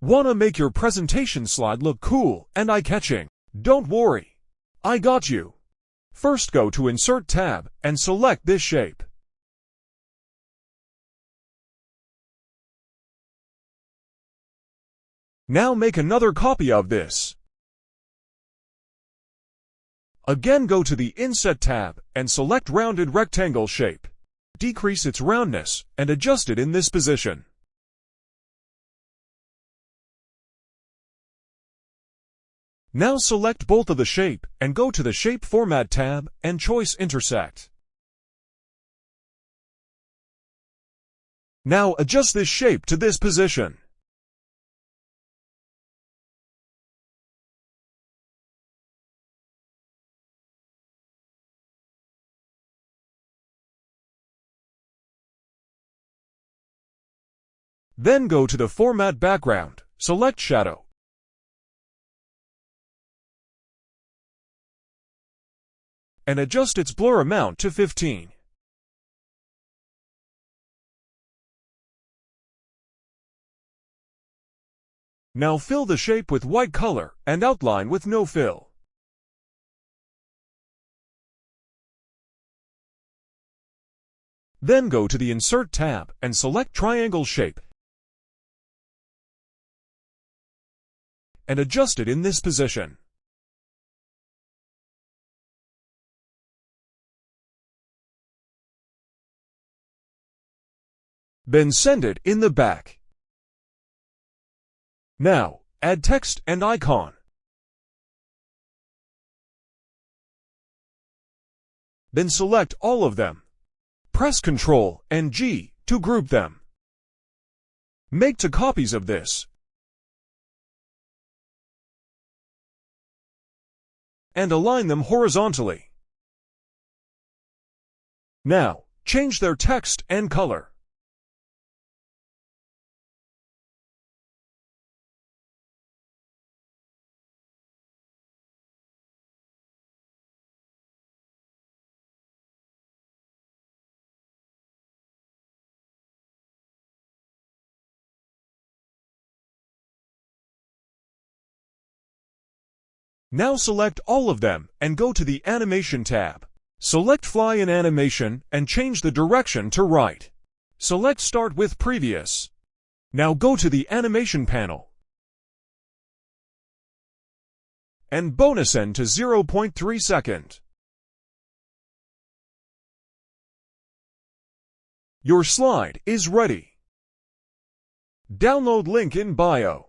Wanna make your presentation slide look cool and eye-catching? Don't worry. I got you. First go to Insert tab and select this shape. Now make another copy of this. Again go to the Inset tab and select Rounded Rectangle shape. Decrease its roundness and adjust it in this position. Now select both of the shape and go to the Shape Format tab and choose Intersect. Now adjust this shape to this position. Then go to the Format Background, select Shadow. And adjust its blur amount to 15. Now fill the shape with white color and outline with no fill. Then go to the Insert tab and select Triangle shape and adjust it in this position. Then send it in the back. Now, add text and icon. Then select all of them. Press Ctrl and G to group them. Make 2 copies of this. And align them horizontally. Now, change their text and color. Now select all of them and go to the Animation tab. Select Fly in Animation and change the direction to right. Select Start with Previous. Now go to the Animation panel and bonus N to 0.3 second. Your slide is ready. Download link in bio.